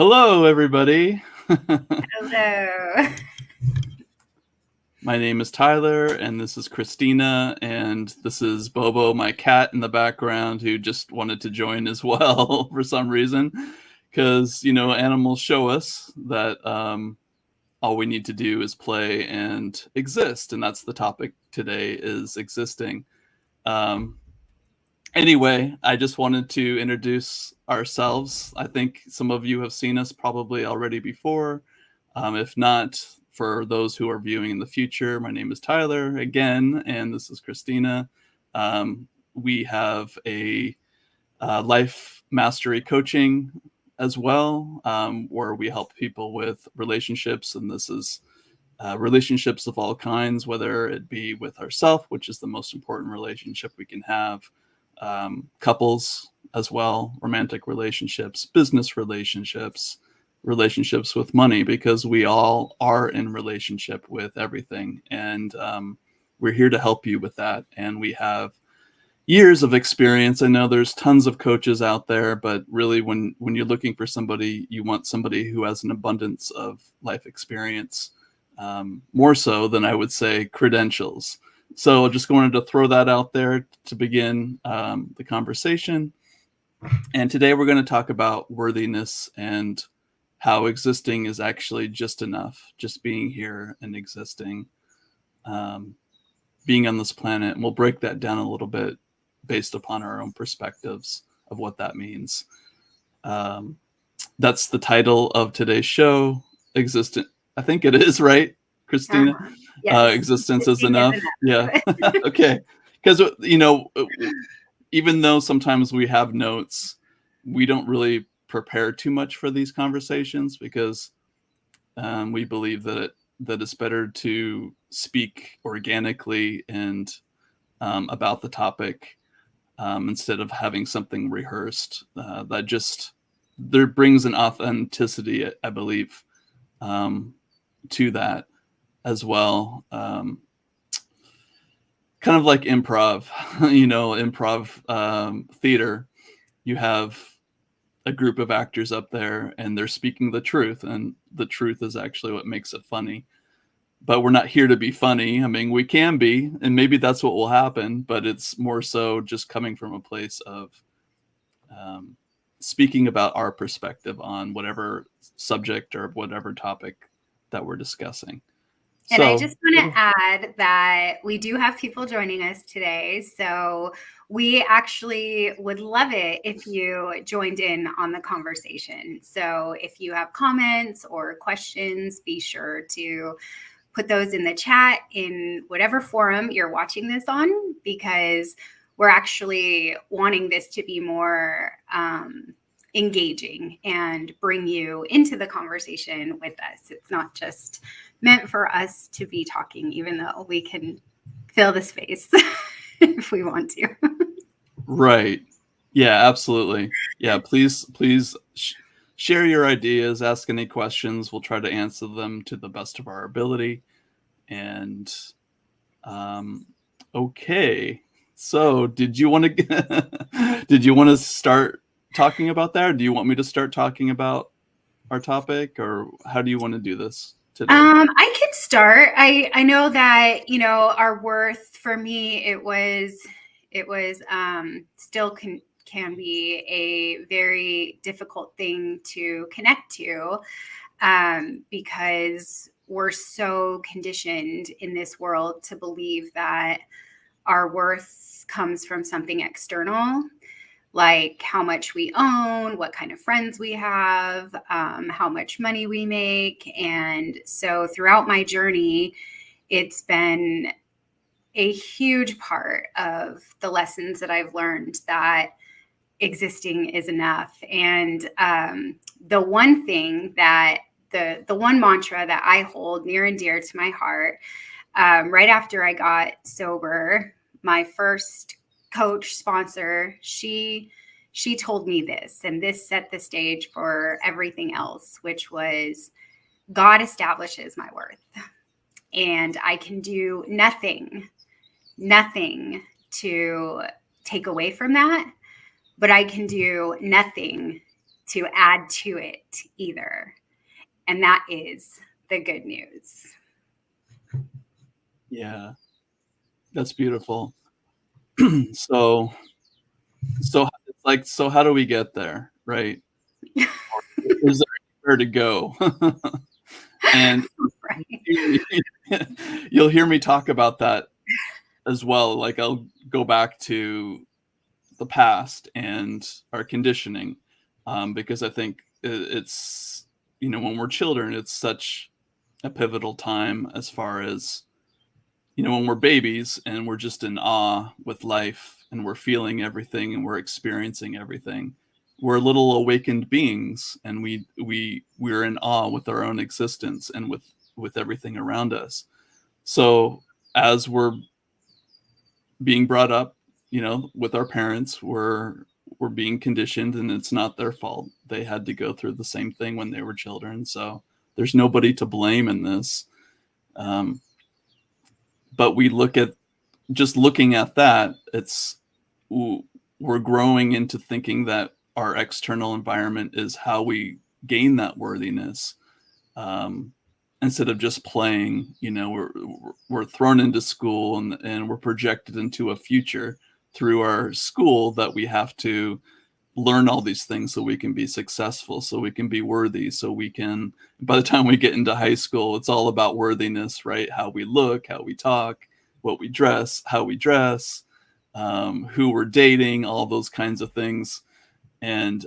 Hello, everybody. Hello. My name is Tyler, and this is Christina, and this is Bobo, my cat in the background, who just wanted to join as well for some reason. Because, animals show us that all we need to do is play and exist, and that's the topic today, is existing. Um, Anyway, I just wanted to introduce ourselves. I think some of you have seen us probably already before. If not, for those who are viewing in the future, my name is Tyler again, and this is Christina. We have a life mastery coaching as well, where we help people with relationships, and this is relationships of all kinds, whether it be with ourselves, which is the most important relationship we can have, couples as well, romantic relationships, business relationships, relationships with money, because we all are in relationship with everything. And we're here to help you with that. And we have years of experience. I know there's tons of coaches out there, but really when you're looking for somebody, you want somebody who has an abundance of life experience, more so than, I would say, credentials. So just wanted to throw that out there to begin the conversation. And today we're going to talk about worthiness and how existing is actually just enough, just being here and existing, being on this planet. And we'll break that down a little bit based upon our own perspectives of what that means. That's the title of today's show, Existent. I think it is, right, Christina? Yes. Existence is enough. Yeah. Okay. Because, even though sometimes we have notes, we don't really prepare too much for these conversations, because we believe that it's better to speak organically and about the topic, instead of having something rehearsed. There brings an authenticity, I believe, to that as well. Kind of like improv, improv theater. You have a group of actors up there and they're speaking the truth, and the truth is actually what makes it funny. But we're not here to be funny. I mean, we can be, and maybe that's what will happen, but it's more so just coming from a place of speaking about our perspective on whatever subject or whatever topic that we're discussing. And I just want to add that we do have people joining us today. So we actually would love it if you joined in on the conversation. So if you have comments or questions, be sure to put those in the chat in whatever forum you're watching this on, because we're actually wanting this to be more engaging and bring you into the conversation with us. It's not just meant for us to be talking, even though we can fill the space if we want to. Right. Yeah, absolutely. Yeah, please share your ideas, ask any questions. We'll try to answer them to the best of our ability. And okay. So did you want to start talking about that, or do you want me to start talking about our topic, or how do you want to do this today? I could start. I know that, our worth, for me, it was still can be a very difficult thing to connect to, because we're so conditioned in this world to believe that our worth comes from something external, like how much we own, what kind of friends we have, how much money we make. And so throughout my journey, it's been a huge part of the lessons that I've learned, that existing is enough. And the one thing that the one mantra that I hold near and dear to my heart, right after I got sober, my first coach sponsor, she told me this, and this set the stage for everything else, which was, God establishes my worth, and I can do nothing to take away from that, but I can do nothing to add to it either. And that is the good news. Yeah, that's beautiful. So it's like, so how do we get there, right? Or is there anywhere to go? And Right. you'll hear me talk about that as well. Like, I'll go back to the past and our conditioning, because I think it's, when we're children, it's such a pivotal time as far as, when we're babies and we're just in awe with life and we're feeling everything and we're experiencing everything. We're little awakened beings, and we're in awe with our own existence and with everything around us. So as we're being brought up, with our parents, we're being conditioned, and it's not their fault. They had to go through the same thing when they were children. So there's nobody to blame in this. Um, but looking at that, we're growing into thinking that our external environment is how we gain that worthiness. Um, Instead of just playing, we're thrown into school, and we're projected into a future through our school that we have to learn all these things so we can be successful, so we can be worthy, so we can, by the time we get into high school, it's all about worthiness, right? How we look, how we talk, what we dress, how we dress, who we're dating, all those kinds of things. And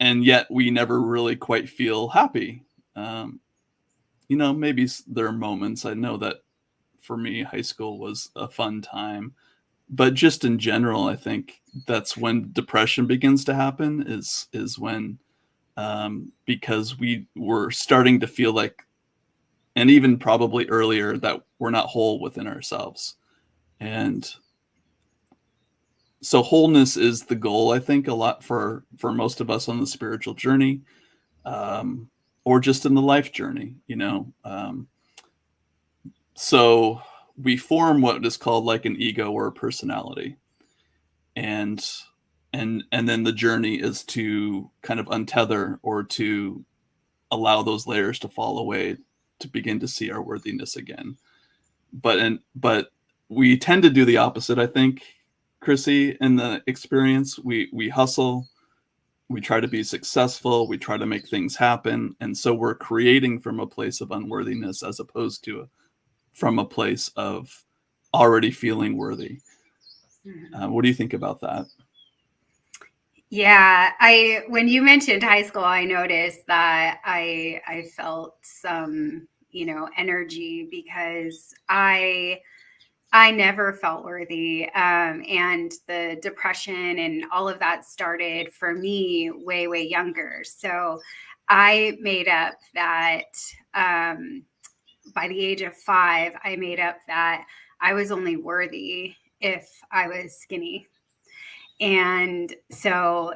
yet we never really quite feel happy. Maybe there are moments. I know that for me, high school was a fun time, but just in general, I think that's when depression begins to happen. Is when, because we were starting to feel like, and even probably earlier, that we're not whole within ourselves. And so wholeness is the goal, I think, a lot for most of us on the spiritual journey, or just in the life journey. So we form what is called like an ego or a personality, and then the journey is to kind of untether, or to allow those layers to fall away, to begin to see our worthiness again. But we tend to do the opposite, I think, Chrissy. In the experience, we hustle, we try to be successful, we try to make things happen, and so we're creating from a place of unworthiness, as opposed to from a place of already feeling worthy. What do you think about that? Yeah, when you mentioned high school, I noticed that I felt some, energy, because I never felt worthy. And the depression and all of that started for me way, way younger. So I made up that, by the age of 5, I made up that I was only worthy if I was skinny. And so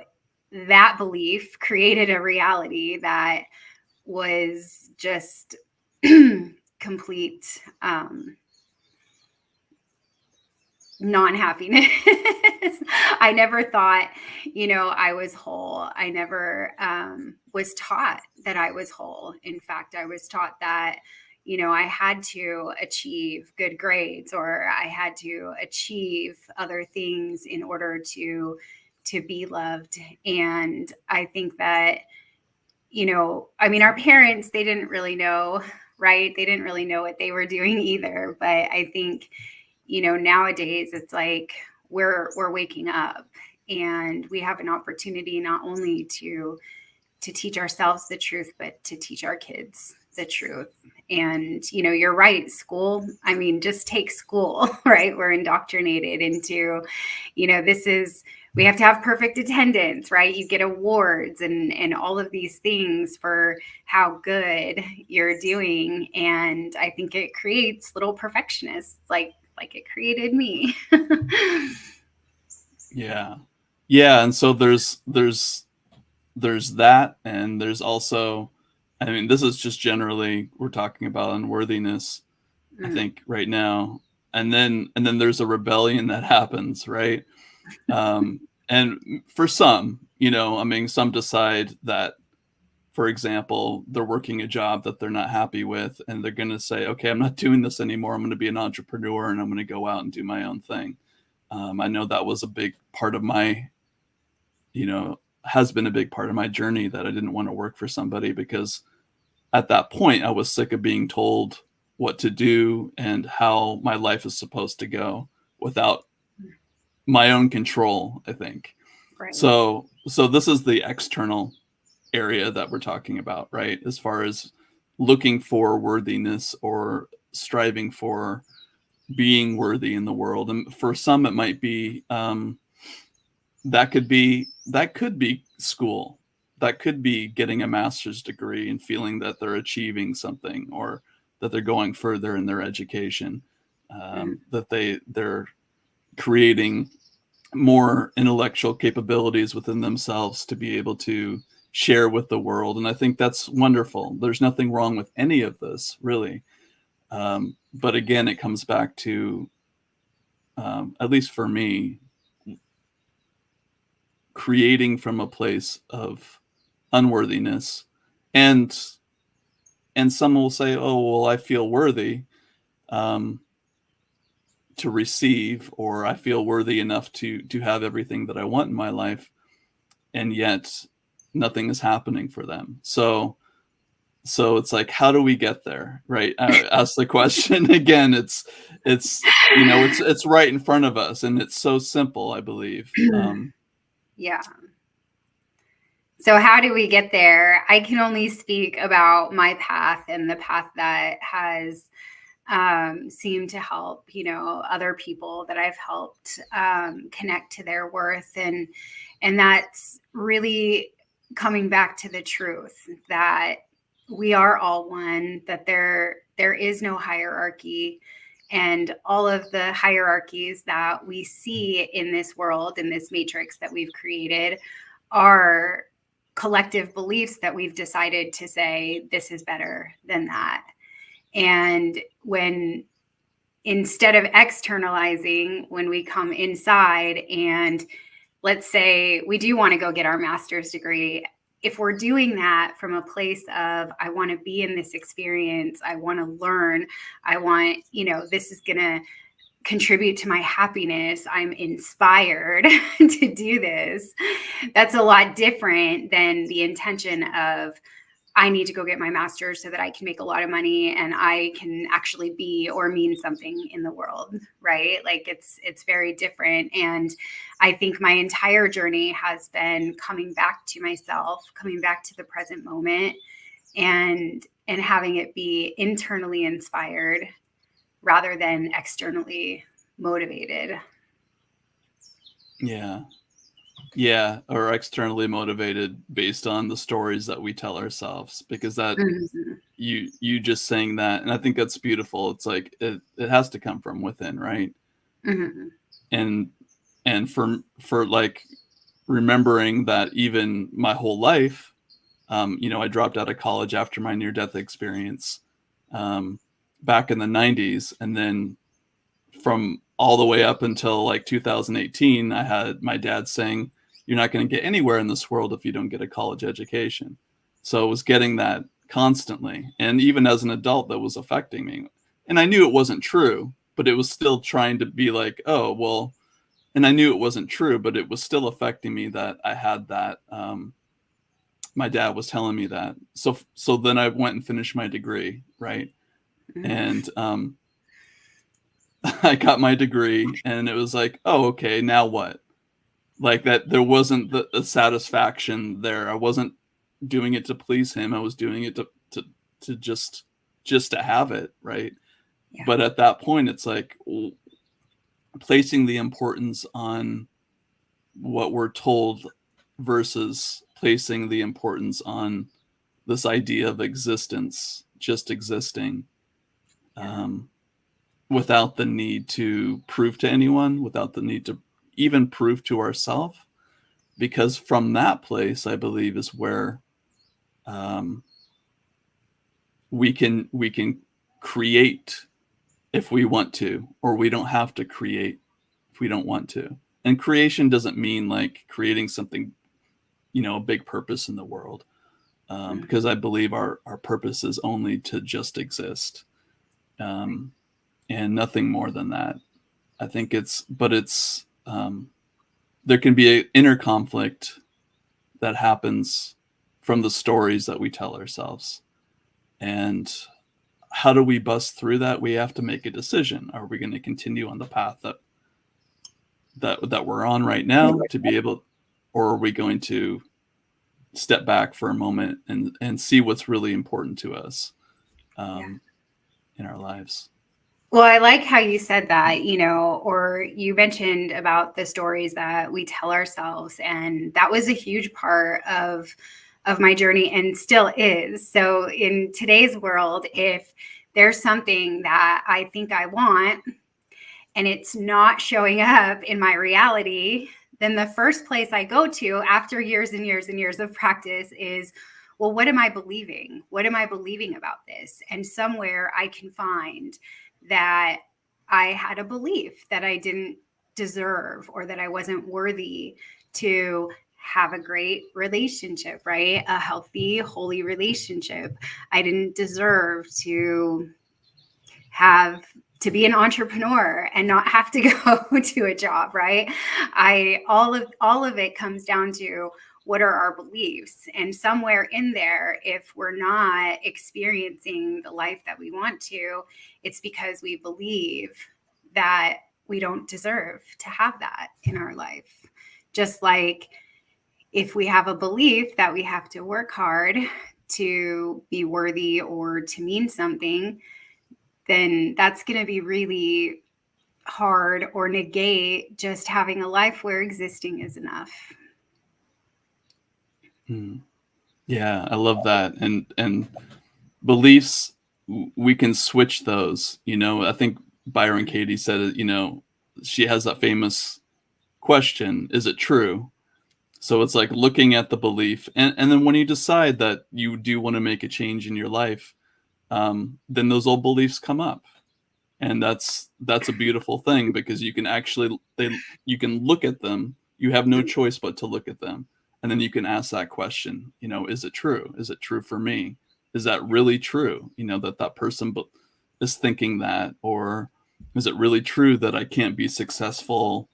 that belief created a reality that was just complete non-happiness. I never thought, I was whole. I never was taught that I was whole. In fact, I was taught that, I had to achieve good grades, or I had to achieve other things in order to be loved. And I think that, our parents, they didn't really know, right? They didn't really know what they were doing either. But I think, nowadays it's like we're waking up, and we have an opportunity not only to teach ourselves the truth, but to teach our kids the truth. And, you're right. School, just take school, right? We're indoctrinated into, we have to have perfect attendance, right? You get awards and all of these things for how good you're doing. And I think it creates little perfectionists, like it created me. Yeah. And so there's that, and there's also, this is just generally, we're talking about unworthiness, I think, right now. And then there's a rebellion that happens, right? And for some, I mean, some decide that, for example, they're working a job that they're not happy with, and they're going to say, okay, I'm not doing this anymore. I'm going to be an entrepreneur and I'm going to go out and do my own thing. I know that was a big part of my, has been a big part of my journey, that I didn't want to work for somebody, because at that point I was sick of being told what to do and how my life is supposed to go without my own control, I think. Right. So this is the external area that we're talking about, right? As far as looking for worthiness or striving for being worthy in the world. And for some, it might be, that could be school. That could be getting a master's degree and feeling that they're achieving something, or that they're going further in their education, that they're creating more intellectual capabilities within themselves to be able to share with the world. And I think that's wonderful. There's nothing wrong with any of this, really. But again, it comes back to, at least for me, creating from a place of unworthiness. And some will say, oh, well, I feel worthy to receive, or I feel worthy enough to have everything that I want in my life, and yet nothing is happening for them. So it's like, how do we get there, right? I ask the question again. It's it's right in front of us, and it's so simple, I believe. Yeah. So how do we get there? I can only speak about my path, and the path that has seemed to help, other people that I've helped connect to their worth. And that's really coming back to the truth that we are all one, that there is no hierarchy. And all of the hierarchies that we see in this world, in this matrix that we've created, are collective beliefs that we've decided to say, this is better than that. And when, instead of externalizing, when we come inside and let's say we do want to go get our master's degree, if we're doing that from a place of, I want to be in this experience, I want to learn, I want, this is going to contribute to my happiness, I'm inspired to do this, that's a lot different than the intention of, I need to go get my master's so that I can make a lot of money and I can actually be or mean something in the world, right? Like it's very different. And I think my entire journey has been coming back to myself, coming back to the present moment, and having it be internally inspired rather than externally motivated. Yeah, or externally motivated based on the stories that we tell ourselves, because that you just saying that, and I think that's beautiful. It's like it has to come from within, right? And for like remembering that even my whole life, I dropped out of college after my near-death experience back in the 90s, and then from all the way up until like 2018, I had my dad saying, you're not going to get anywhere in this world if you don't get a college education. So I was getting that constantly. And even as an adult, that was affecting me. And I knew it wasn't true, but it was still trying to be like, oh, well, and I knew it wasn't true, but it was still affecting me that I had that. My dad was telling me that. So then I went and finished my degree, right? And I got my degree, and it was like, oh, okay, now what? Like that, there wasn't the satisfaction there. I wasn't doing it to please him. I was doing it to just to have it, right? Yeah. But at that point, it's like placing the importance on what we're told versus placing the importance on this idea of existence, just existing. Without the need to prove to anyone, without the need to even prove to ourselves, because from that place, I believe, is where we can create if we want to, or we don't have to create if we don't want to. And creation doesn't mean like creating something, a big purpose in the world. Because I believe our purpose is only to just exist, and nothing more than that. I think there can be an inner conflict that happens from the stories that we tell ourselves. And how do we bust through that? We have to make a decision. Are we going to continue on the path that we're on right now to be able, or are we going to step back for a moment and see what's really important to us in our lives? Well, I like how you said that, or you mentioned about the stories that we tell ourselves. And that was a huge part of my journey and still is. So in today's world, if there's something that I think I want and it's not showing up in my reality, then the first place I go to after years and years and years of practice is, well, what am I believing? What am I believing about this? And somewhere I can find that I had a belief that I didn't deserve, or that I wasn't worthy to have a great relationship, right? A healthy, holy relationship. I didn't deserve to be an entrepreneur and not have to go to a job, right? All of it comes down to, what are our beliefs? And somewhere in there, if we're not experiencing the life that we want to, it's because we believe that we don't deserve to have that in our life. Just like if we have a belief that we have to work hard to be worthy or to mean something, then that's going to be really hard or negate just having a life where existing is enough. Yeah, I love that. And beliefs, we can switch those. I think Byron Katie said it, she has that famous question, is it true? So it's like looking at the belief. And then when you decide that you do want to make a change in your life, then those old beliefs come up. And that's a beautiful thing, because you can actually, you can look at them. You have no choice but to look at them. And then you can ask that question, is it true? Is it true for me? Is that really true? That person is thinking that, or is it really true that I can't be successful,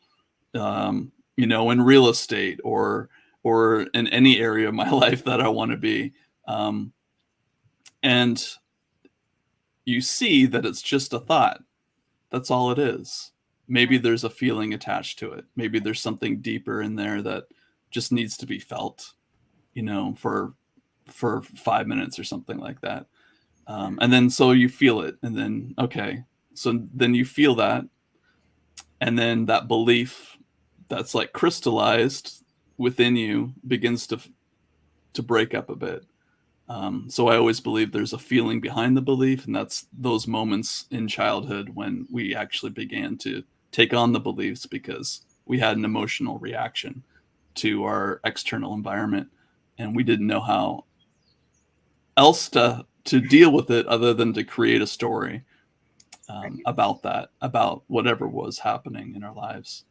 in real estate or in any area of my life that I want to be? And you see that it's just a thought. That's all it is. Maybe there's a feeling attached to it. Maybe there's something deeper in there that just needs to be felt, for 5 minutes or something like that. And then so you feel it, and then, okay, so then you feel that, and then that belief that's like crystallized within you begins to break up a bit. So I always believe there's a feeling behind the belief, and that's those moments in childhood when we actually began to take on the beliefs because we had an emotional reaction to our external environment, and we didn't know how else to deal with it other than to create a story about that, about whatever was happening in our lives.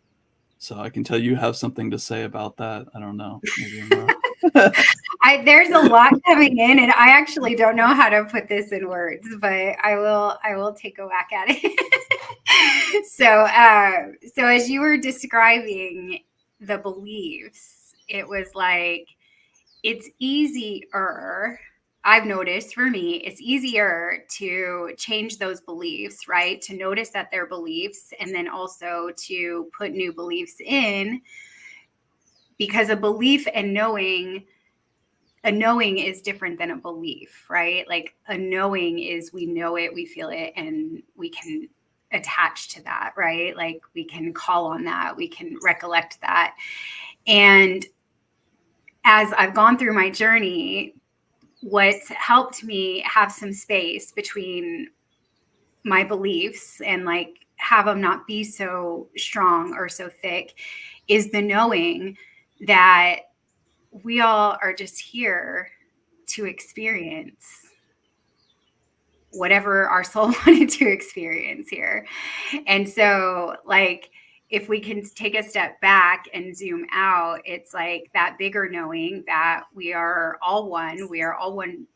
So I can tell you have something to say about that. I don't know. Maybe I'm wrong. There's a lot coming in, and I actually don't know how to put this in words, but I will take a whack at it. So as you were describing the beliefs, it was like, it's easier. I've noticed for me, it's easier to change those beliefs, right? To notice that they're beliefs, and then also to put new beliefs in, because a belief and a knowing is different than a belief, right? Like a knowing is, we know it, we feel it, and we can attach to that, right? Like we can call on that, we can recollect that. And as I've gone through my journey, what's helped me have some space between my beliefs and like have them not be so strong or so thick is the knowing that we all are just here to experience whatever our soul wanted to experience here. And so like, if we can take a step back and zoom out, it's like that bigger knowing that we are all one. We are all one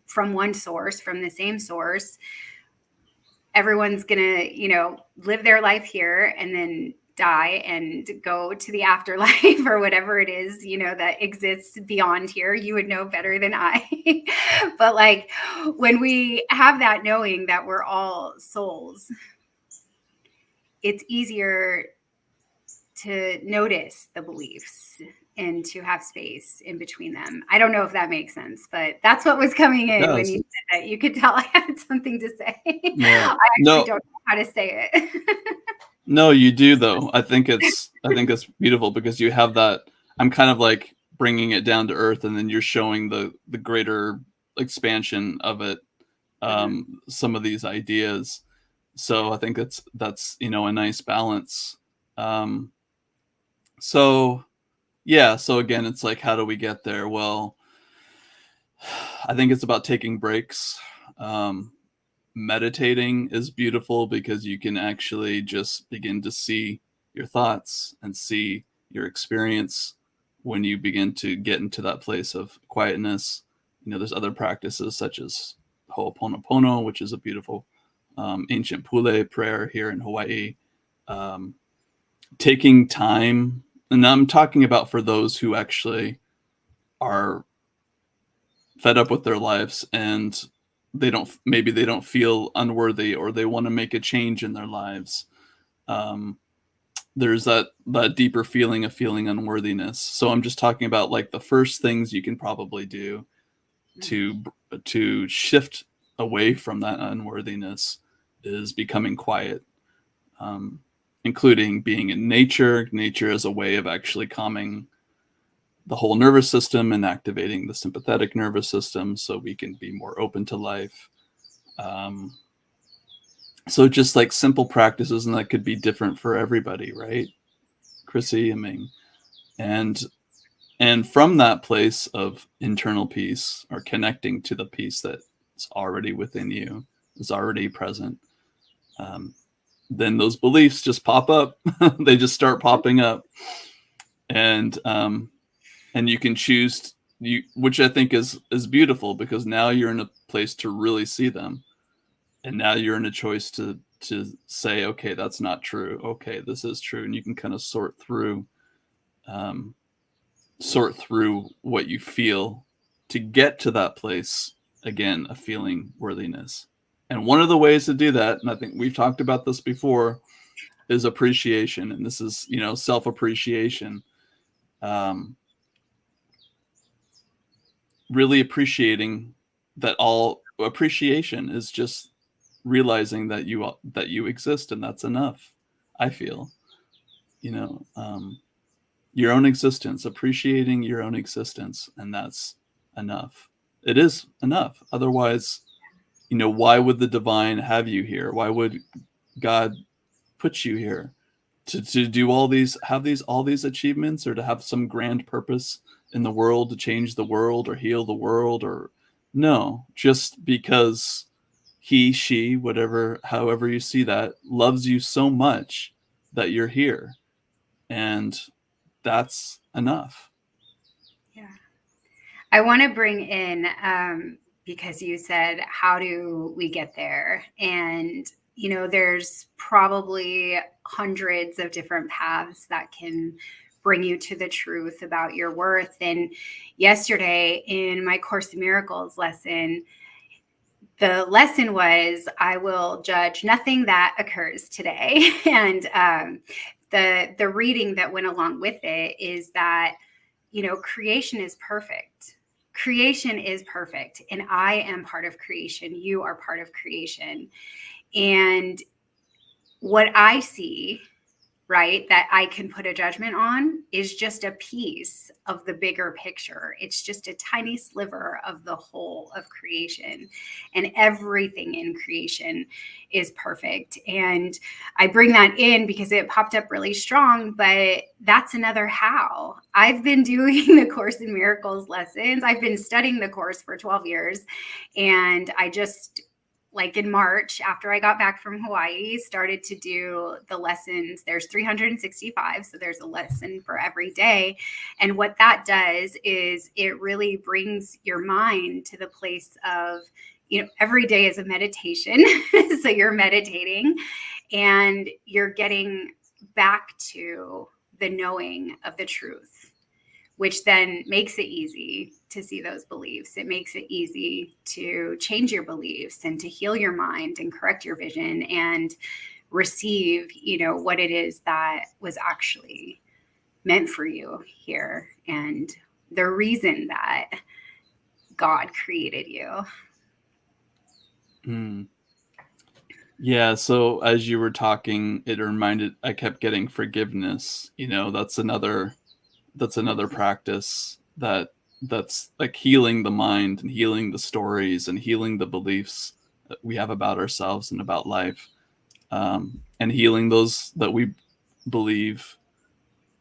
from one source, from the same source. Everyone's going to, live their life here and then die and go to the afterlife or whatever it is, that exists beyond here. You would know better than I. But like when we have that knowing that we're all souls, it's easier to notice the beliefs and to have space in between them. I don't know if that makes sense, but that's what was coming in when you said that. You could tell I had something to say. Yeah. I actually don't know how to say it. No, you do though. I think it's beautiful because you have that. I'm kind of like bringing it down to earth, and then you're showing the greater expansion of it. Some of these ideas. So I think that's a nice balance. So yeah. So again, it's like, how do we get there? Well, I think it's about taking breaks. Meditating is beautiful because you can actually just begin to see your thoughts and see your experience when you begin to get into that place of quietness. There's other practices such as Ho'oponopono, which is a beautiful ancient Pule prayer here in Hawaii. Taking time, and I'm talking about for those who actually are fed up with their lives and maybe they don't feel unworthy, or they want to make a change in their lives. There's that deeper feeling of feeling unworthiness. So I'm just talking about like the first things you can probably do to shift away from that unworthiness is becoming quiet, including being in nature. Nature is a way of actually calming the whole nervous system and activating the sympathetic nervous system so we can be more open to life. So just like simple practices, and that could be different for everybody, right, Chrissy? I mean, and from that place of internal peace, or connecting to the peace that's already within you, is already present, then those beliefs just pop up. They just start popping up. And you can choose which I think is beautiful, because now you're in a place to really see them, and now you're in a choice to say, okay, that's not true. Okay, this is true, and you can kind of sort through what you feel to get to that place again of feeling worthiness. And one of the ways to do that, and I think we've talked about this before, is appreciation, and this is self-appreciation. Really appreciating that all appreciation is just realizing that you exist, and that's enough. I feel, your own existence, appreciating your own existence, and that's enough. It is enough. Otherwise, why would the divine have you here? Why would God put you here to do all these achievements, or to have some grand purpose in the world, to change the world or heal the world? Or no, just because he, she, whatever, however you see that, loves you so much that you're here, and that's enough. Yeah. I want to bring in, because you said, how do we get there? And there's probably hundreds of different paths that can bring you to the truth about your worth. And yesterday in my Course in Miracles lesson, the lesson was, I will judge nothing that occurs today. And the reading that went along with it is that, creation is perfect. Creation is perfect. And I am part of creation. You are part of creation. And what I see, right, that I can put a judgment on is just a piece of the bigger picture. It's just a tiny sliver of the whole of creation, and everything in creation is perfect. And I bring that in because it popped up really strong, but that's another how. I've been doing the Course in Miracles lessons. I've been studying the Course for 12 years, and I just like in March, after I got back from Hawaii, started to do the lessons. There's 365, so there's a lesson for every day. And what that does is it really brings your mind to the place of, every day is a meditation. So you're meditating and you're getting back to the knowing of the truth, which then makes it easy to see those beliefs. It makes it easy to change your beliefs and to heal your mind and correct your vision and receive, what it is that was actually meant for you here and the reason that God created you. Yeah, so as you were talking, I kept getting forgiveness. That's another practice that's like healing the mind and healing the stories and healing the beliefs that we have about ourselves and about life, and healing those that we believe,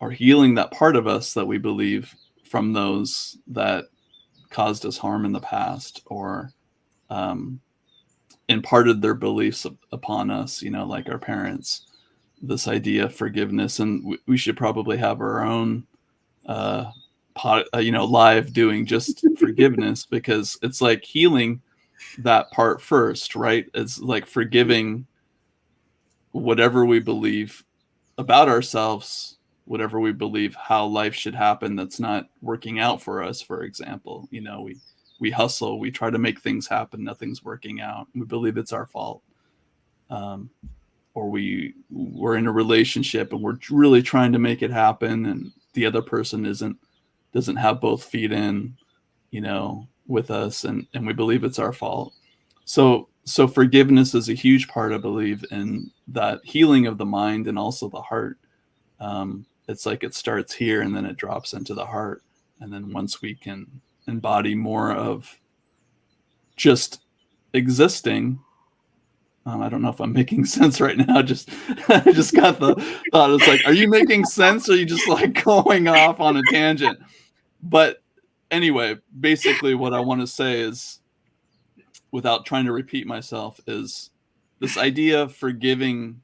or healing that part of us that we believe from those that caused us harm in the past, or imparted their beliefs upon us, like our parents. This idea of forgiveness, and we should probably have our own live doing just forgiveness, because it's like healing that part first, right? It's like forgiving whatever we believe about ourselves, whatever we believe how life should happen that's not working out for us. For example, we hustle, we try to make things happen, nothing's working out, we believe it's our fault. Or we're in a relationship and we're really trying to make it happen, and the other person doesn't have both feet in, with us, and we believe it's our fault. So forgiveness is a huge part, I believe, in that healing of the mind and also the heart. It's like it starts here and then it drops into the heart. And then once we can embody more of just existing, I don't know if I'm making sense right now. I just got the thought. It's like, are you making sense? Or are you just like going off on a tangent? But anyway, basically what I want to say is, without trying to repeat myself, is this idea of forgiving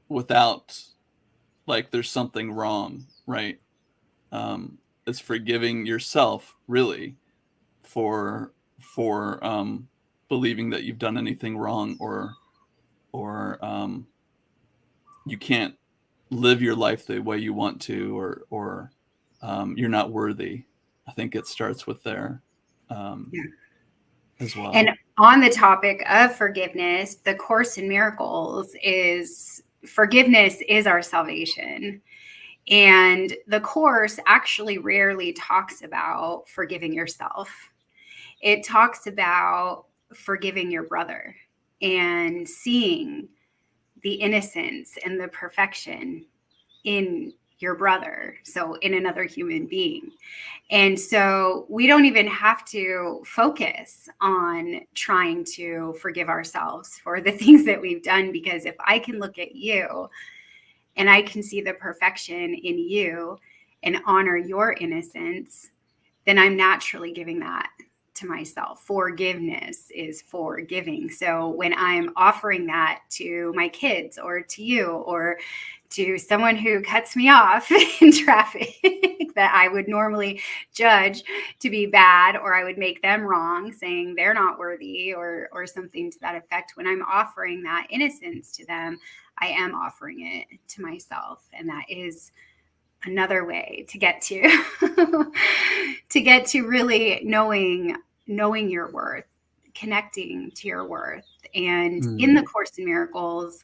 without like there's something wrong, right? It's forgiving yourself, really, for believing that you've done anything wrong, or you can't live your life the way you want to, or you're not worthy. I think it starts with there as well. And on the topic of forgiveness, the Course in Miracles is forgiveness is our salvation. And the Course actually rarely talks about forgiving yourself. It talks about forgiving your brother and seeing the innocence and the perfection in your brother, so in another human being. And so we don't even have to focus on trying to forgive ourselves for the things that we've done, because if I can look at you and I can see the perfection in you and honor your innocence, then I'm naturally giving that to myself. Forgiveness is forgiving. So when I'm offering that to my kids or to you or to someone who cuts me off in traffic that I would normally judge to be bad, or I would make them wrong, saying they're not worthy or something to that effect, when I'm offering that innocence to them, I am offering it to myself. And that is another way to get to really knowing your worth, connecting to your worth. And in the Course in Miracles,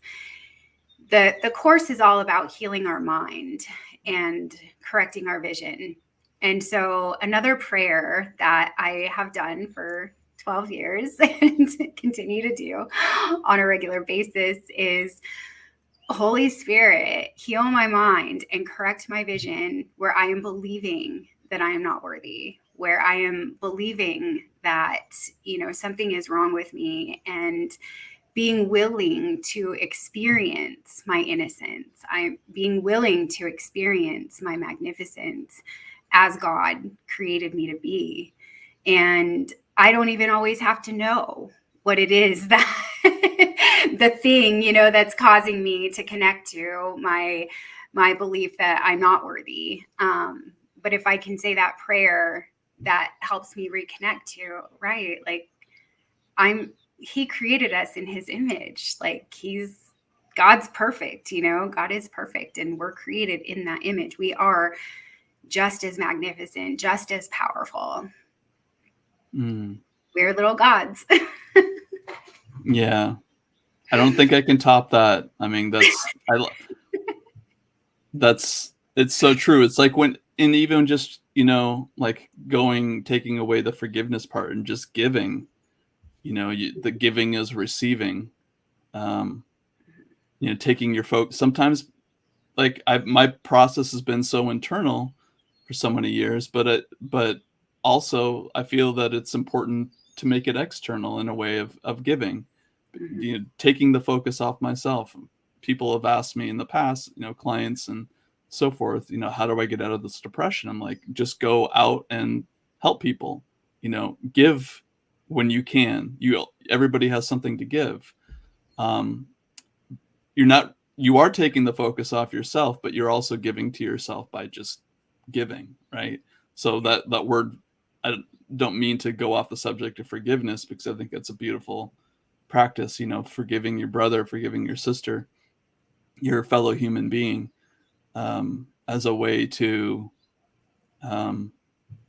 the Course is all about healing our mind and correcting our vision. And so another prayer that I have done for 12 years and continue to do on a regular basis is, Holy Spirit, heal my mind and correct my vision where I am believing that I am not worthy, where I am believing that, something is wrong with me, and being willing to experience my innocence. I'm being willing to experience my magnificence as God created me to be. And I don't even always have to know what it is that the thing, you know, that's causing me to connect to my belief that I'm not worthy. But if I can say that prayer, that helps me reconnect to, right, like he created us in his image. Like God's perfect, you know, God is perfect, and we're created in that image. We are just as magnificent, just as powerful. We're little gods. Yeah. I don't think I can top that. I mean, it's so true. It's like and even just, you know, like taking away the forgiveness part and just giving, you know, the giving is receiving, you know, taking your focus. Sometimes like my process has been so internal for so many years, but also I feel that it's important to make it external in a way of giving, you know, taking the focus off myself. People have asked me in the past, you know, clients and so forth, you know, how do I get out of this depression? I'm like, just go out and help people, you know, give when you can. Everybody has something to give. You are taking the focus off yourself, but you're also giving to yourself by just giving, right? So that word, I don't mean to go off the subject of forgiveness, because I think it's a beautiful practice, you know, forgiving your brother, forgiving your sister, your fellow human being, as a way to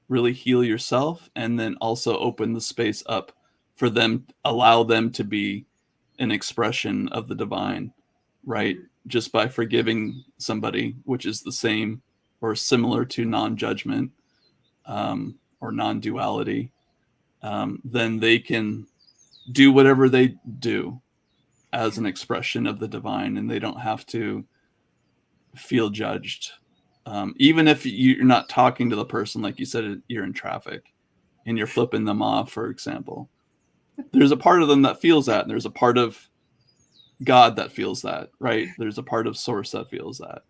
really heal yourself, and then also open the space up for them, allow them to be an expression of the divine, right? Just by forgiving somebody, which is the same or similar to non-judgment, or non-duality, then they can do whatever they do as an expression of the divine, and they don't have to feel judged. Even if you're not talking to the person, like you said, you're in traffic and you're flipping them off, for example, there's a part of them that feels that, and there's a part of God that feels that, right? There's a part of source that feels that.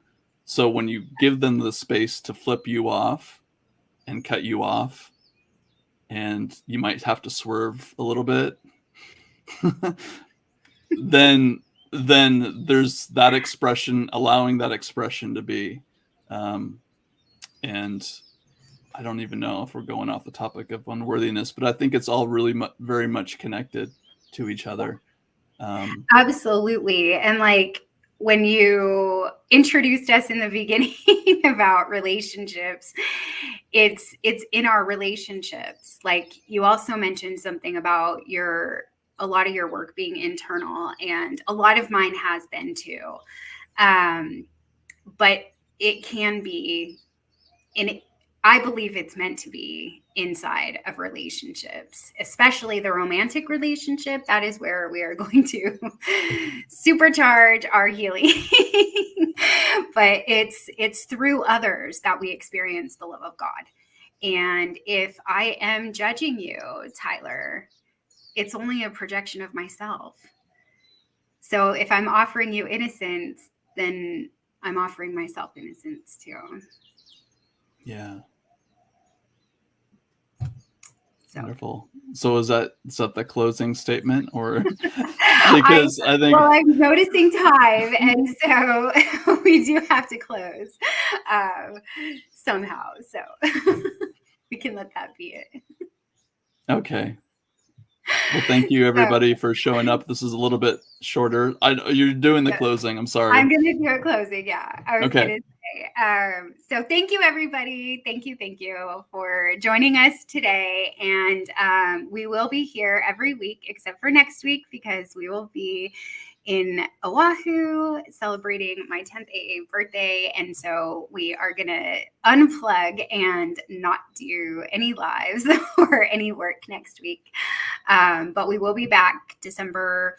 So when you give them the space to flip you off and cut you off, and you might have to swerve a little bit, then there's that expression, allowing that expression to be. And I don't even know if we're going off the topic of unworthiness, but I think it's all really very much connected to each other. Absolutely. And like when you introduced us in the beginning about relationships, it's in our relationships. Like you also mentioned something about a lot of your work being internal, and a lot of mine has been too. But it can be I believe it's meant to be inside of relationships, especially the romantic relationship. That is where we are going to supercharge our healing. But it's through others that we experience the love of God. And if I am judging you, Tyler, it's only a projection of myself. So if I'm offering you innocence, then I'm offering myself innocence too. Yeah. So. Wonderful. So is that the closing statement, or because I think, well, I'm noticing time, and so we do have to close somehow. So we can let that be it. Okay. Well, thank you everybody for showing up. This is a little bit shorter. You're doing the closing. I'm sorry. I'm going to do a closing. Yeah, I was okay. going to say. So thank you, everybody. Thank you for joining us today. And we will be here every week except for next week, because we will be in Oahu celebrating my 10th AA birthday. And so we are going to unplug and not do any lives or any work next week. But we will be back December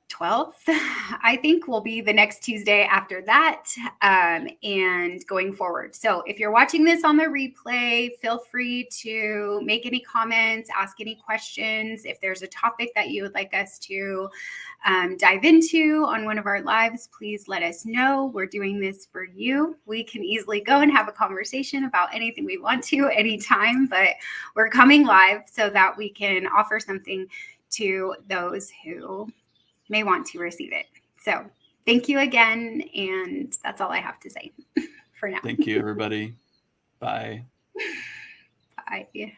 12th, I think, will be the next Tuesday after that, and going forward. So if you're watching this on the replay, feel free to make any comments, ask any questions. If there's a topic that you would like us to dive into on one of our lives, please let us know. We're doing this for you. We can easily go and have a conversation about anything we want to anytime, but we're coming live so that we can offer something to those who may want to receive it. So thank you again. And that's all I have to say for now. Thank you, everybody. Bye. Bye.